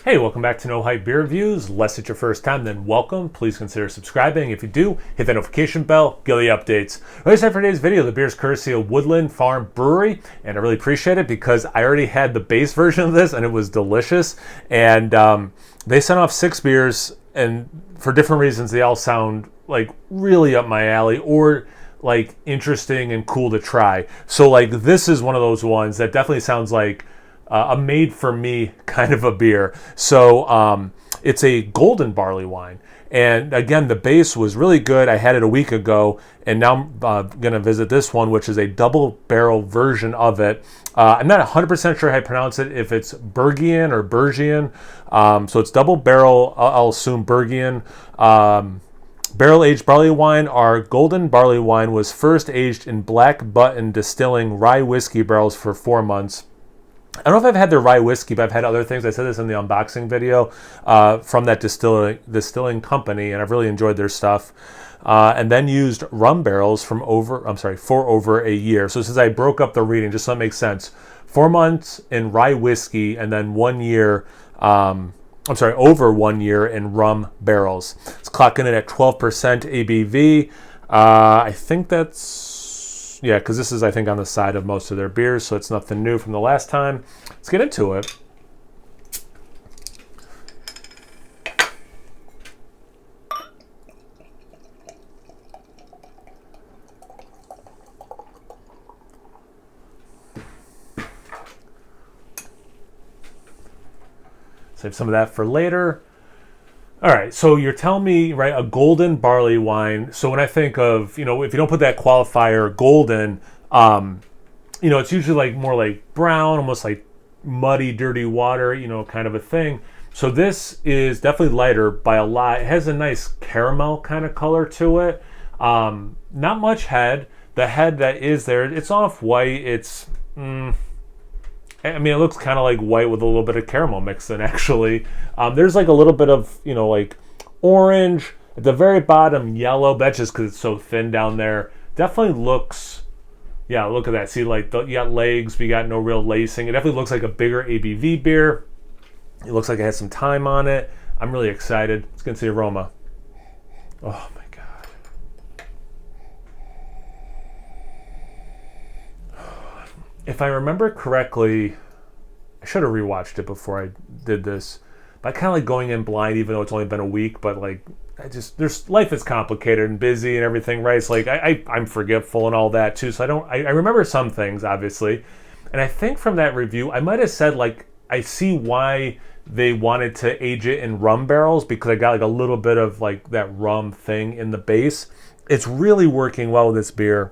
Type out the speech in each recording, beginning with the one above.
Hey, welcome back to No Hype Beer Reviews. Unless it's your first time, then welcome. Please consider subscribing. If you do, hit that notification bell, get the updates. Like I said for today's video, the beer is courtesy of Woodland Farm Brewery, and I really appreciate it because I already had the base version of this and it was delicious. And they sent off 6 beers, and for different reasons, they all sound like really up my alley or like interesting and cool to try. So like this is one of those ones that definitely sounds like a made for me kind of a beer. So it's a golden barley wine. And again, the base was really good. I had it a week ago, and now I'm going to visit this one, which is a double barrel version of it. I'm not 100% sure how to pronounce it, if it's Bergian or Bergian. So it's double barrel, I'll assume Bergian. Barrel-aged barley wine. Our golden barley wine was first aged in Black Button Distilling rye whiskey barrels for 4 months. I don't know if I've had their rye whiskey, but I've had other things. I said this in the unboxing video from that distilling company, and I've really enjoyed their stuff. And then used rum barrels for over a year. So since I broke up the reading, just so it makes sense, 4 months in rye whiskey, and then 1 year, over 1 year in rum barrels. It's clocking it at 12% ABV. I think that's... yeah, because this is, I think, on the side of most of their beers, so it's nothing new from the last time. Let's get into it. Save some of that for later. All right, so you're telling me, right, a golden barley wine. So when I think of, if you don't put that qualifier golden, it's usually like more like brown, almost like muddy, dirty water, kind of a thing. So this is definitely lighter by a lot. It has a nice caramel kind of color to it. Not much head. The head that is there, it's off white. It's, it looks kind of like white with a little bit of caramel mixed in, actually. There's like a little bit of, like orange. At the very bottom, yellow. That's just because it's so thin down there. Definitely looks, yeah, look at that. See, like, you got legs, but you got no real lacing. It definitely looks like a bigger ABV beer. It looks like it has some time on it. I'm really excited. Let's get into the aroma. Oh, my God. If I remember correctly, I should have rewatched it before I did this. But I kind of like going in blind, even though it's only been a week. But like, life is complicated and busy and everything, right? It's like I'm forgetful and all that too. So I remember some things, obviously. And I think from that review, I might have said like, I see why they wanted to age it in rum barrels, because I got like a little bit of like that rum thing in the base. It's really working well with this beer.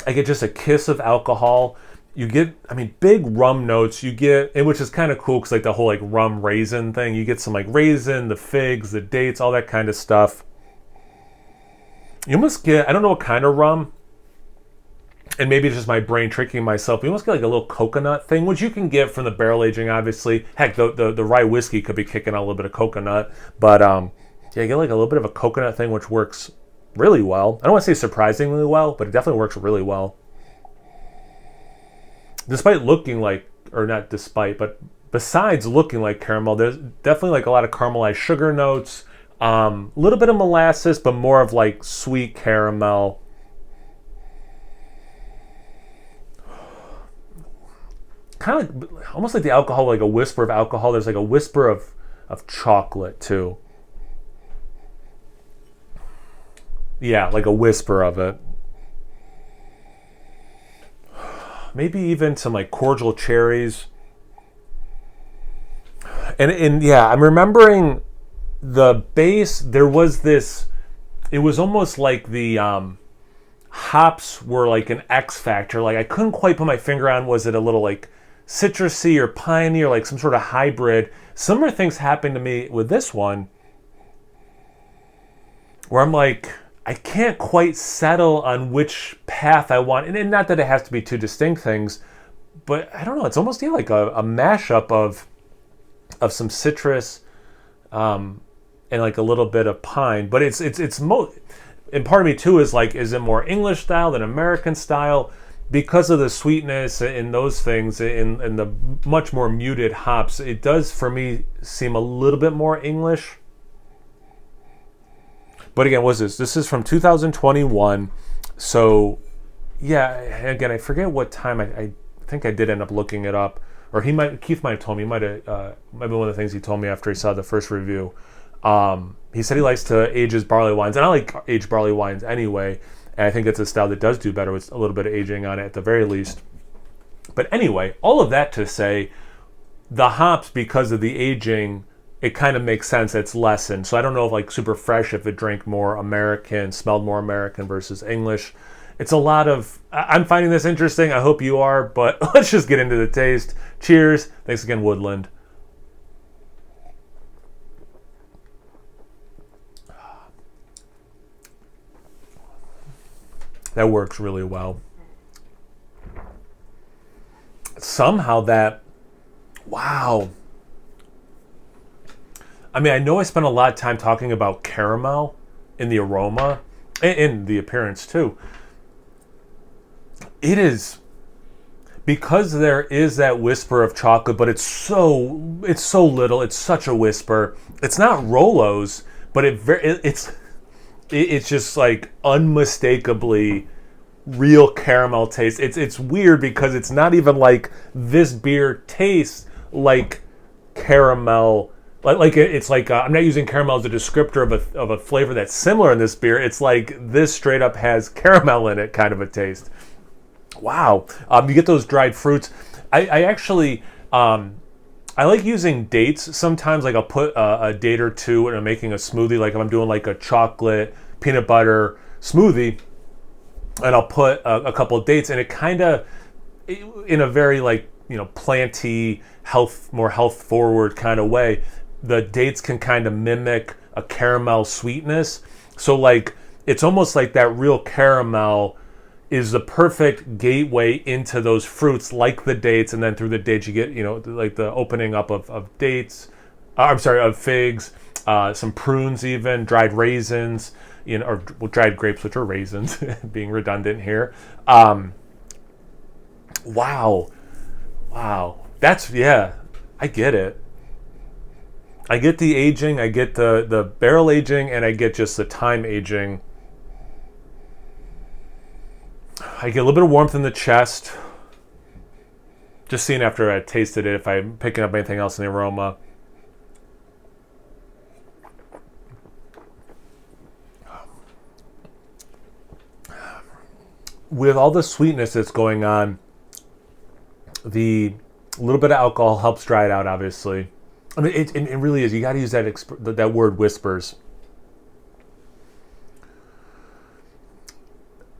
I get just a kiss of alcohol. You get, big rum notes. You get, and which is kind of cool because like the whole like rum raisin thing. You get some like raisin, the figs, the dates, all that kind of stuff. You almost get, I don't know what kind of rum, and maybe it's just my brain tricking myself. You almost get like a little coconut thing, which you can get from the barrel aging, obviously. Heck, the rye whiskey could be kicking out a little bit of coconut, but yeah, you get like a little bit of a coconut thing, which works really well. I don't want to say surprisingly well, but it definitely works really well. Despite looking like, or not despite, but besides looking like caramel, there's definitely like a lot of caramelized sugar notes, a little bit of molasses, but more of like sweet caramel. Kind of like, almost like the alcohol, like a whisper of alcohol. There's like a whisper of chocolate too. Yeah, like a whisper of it. Maybe even some like cordial cherries. And yeah, I'm remembering the base, there was this, it was almost like the hops were like an X factor. Like I couldn't quite put my finger on, was it a little like citrusy or piney or like some sort of hybrid. Similar things happened to me with this one where I'm like, I can't quite settle on which path I want. And not that it has to be two distinct things, but I don't know. It's almost like a mashup of some citrus and like a little bit of pine. But it's and part of me too is like, is it more English style than American style? because of the sweetness and those things and the much more muted hops, it does for me seem a little bit more English. But again, what's this? This is from 2021. So yeah, again, I forget what time. I think I did end up looking it up, or Keith might have told me. Might be one of the things he told me after he saw the first review. He said he likes to age his barley wines, and I like aged barley wines anyway. And I think it's a style that does do better with a little bit of aging on it at the very least. But anyway, all of that to say, the hops, because of the aging, it kind of makes sense. It's lessened. So I don't know if like super fresh, if it drank more American, smelled more American versus English. It's a lot of, I'm finding this interesting. I hope you are, but let's just get into the taste. Cheers. Thanks again, Woodland. That works really well. Somehow that, wow. I mean, I know I spent a lot of time talking about caramel in the aroma and in the appearance too. It is, because there is that whisper of chocolate, but it's so little. It's such a whisper. It's not Rolos, but it's just like unmistakably real caramel taste. It's weird because it's not even like this beer tastes like caramel. Like it's like I'm not using caramel as a descriptor of a flavor that's similar in this beer. It's like this straight up has caramel in it, kind of a taste. Wow, you get those dried fruits. I actually I like using dates sometimes. Like I'll put a date or two and I'm making a smoothie. Like if I'm doing like a chocolate peanut butter smoothie, and I'll put a couple of dates, and it kind of, in a very like, you know, planty, more health forward kind of way, the dates can kind of mimic a caramel sweetness. So like it's almost like that real caramel is the perfect gateway into those fruits, like the dates, and then through the dates you get, you know, like the opening up of dates. Of figs, some prunes, even dried raisins, you know, or dried grapes, which are raisins, being redundant here. Wow, that's, yeah, I get it. I get the aging, I get the barrel aging, and I get just the time aging. I get a little bit of warmth in the chest. Just seeing after I tasted it, if I'm picking up anything else in the aroma. With all the sweetness that's going on, the little bit of alcohol helps dry it out, obviously. I mean, it really is. You got to use that word, whispers.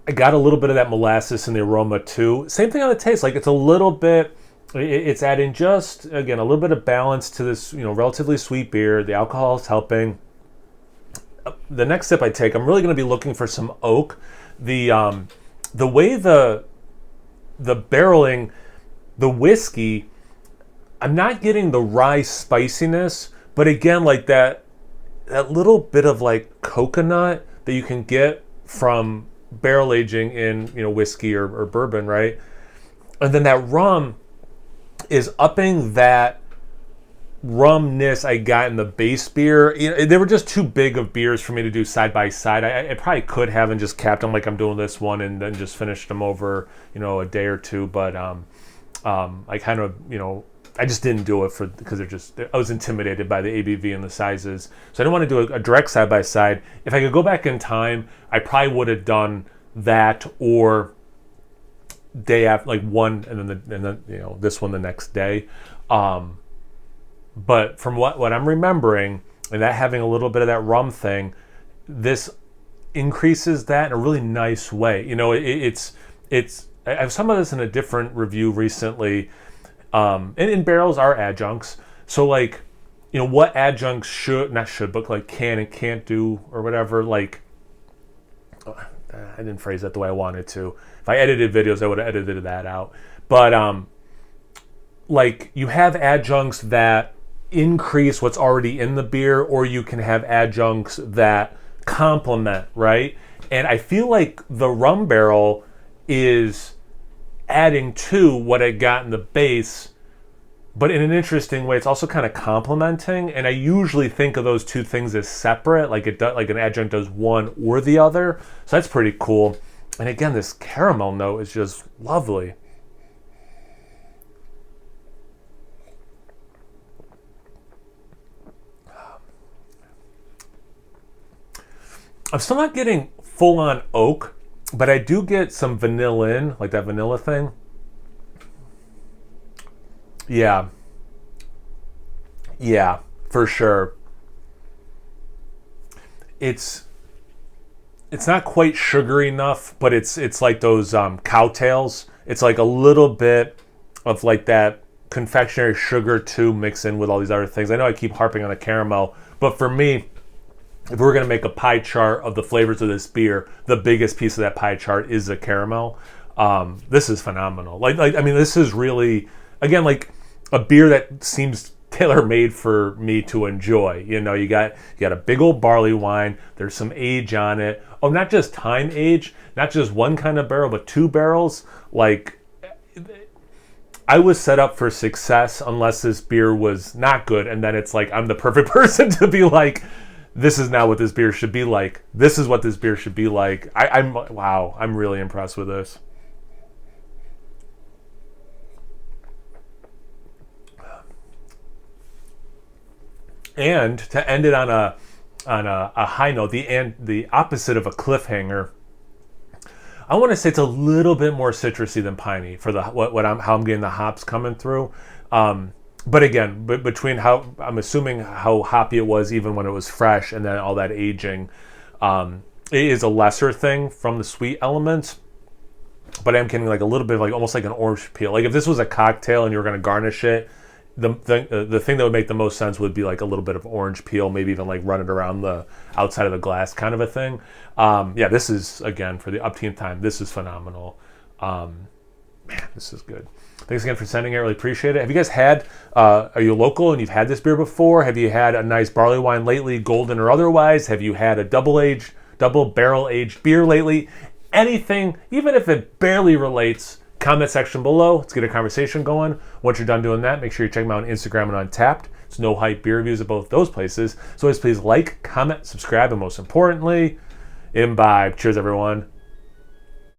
I got a little bit of that molasses in the aroma too. Same thing on the taste. Like it's a little bit, it's adding just, again, a little bit of balance to this, you know, relatively sweet beer. The alcohol is helping. The next sip I take, I'm really going to be looking for some oak. The way the barreling, the whiskey, I'm not getting the rye spiciness, but again, like that little bit of like coconut that you can get from barrel aging in, you know, whiskey or bourbon, right? And then that rum is upping that rumness I got in the base beer. You know, they were just too big of beers for me to do side by side. I probably could have and just capped them like I'm doing this one and then just finished them over, you know, a day or two. But I kind of, you know, I just didn't do it because I was intimidated by the ABV and the sizes. So I didn't want to do a direct side by side. If I could go back in time, I probably would have done that, or day after, like one, and then you know, this one the next day. But from what I'm remembering, and that having a little bit of that rum thing, this increases that in a really nice way. You know, it's I have some of this in a different review recently. And barrels are adjuncts. So like, you know, what adjuncts but like can and can't do or whatever. Like, I didn't phrase that the way I wanted to. If I edited videos, I would have edited that out. But like, you have adjuncts that increase what's already in the beer, or you can have adjuncts that complement, right? And I feel like the rum barrel is adding to what I got in the base, but in an interesting way. It's also kind of complementing, and I usually think of those two things as separate, like like an adjunct does one or the other. So that's pretty cool. And again, this caramel note is just lovely. I'm still not getting full-on oak, but I do get some vanilla in, like that vanilla thing. Yeah. Yeah, for sure. It's not quite sugary enough, but it's like those cowtails. It's like a little bit of like that confectionery sugar too, mixed in with all these other things. I know I keep harping on the caramel, but for me, if we're going to make a pie chart of the flavors of this beer, the biggest piece of that pie chart is the caramel. This is phenomenal. I mean, this is really, again, like a beer that seems tailor-made for me to enjoy. You know, you got a big old barley wine. There's some age on it. Oh, not just time age, not just one kind of barrel, but two barrels. Like, I was set up for success unless this beer was not good, and then it's like I'm the perfect person to be like, this is not what this beer should be like. This is what this beer should be like. Wow, I'm really impressed with this. And to end it on a high note, the opposite of a cliffhanger, I want to say it's a little bit more citrusy than piney for the how I'm getting the hops coming through. But again, between how I'm assuming how hoppy it was even when it was fresh, and then all that aging, it is a lesser thing from the sweet elements. But I'm getting like a little bit of like almost like an orange peel. Like if this was a cocktail and you were going to garnish it, the thing that would make the most sense would be like a little bit of orange peel, maybe even like run it around the outside of the glass, kind of a thing. Yeah, this is, again, for the upteenth time, this is phenomenal. Man, this is good. Thanks again for sending it. I really appreciate it. Have you guys had, are you local and you've had this beer before? Have you had a nice barley wine lately, golden or otherwise? Have you had a double barrel aged beer lately? Anything, even if it barely relates, comment section below. Let's get a conversation going. Once you're done doing that, make sure you check them out on Instagram and Untappd. It's No Hype Beer Reviews at both those places. So always please like, comment, subscribe, and most importantly, imbibe. Cheers, everyone.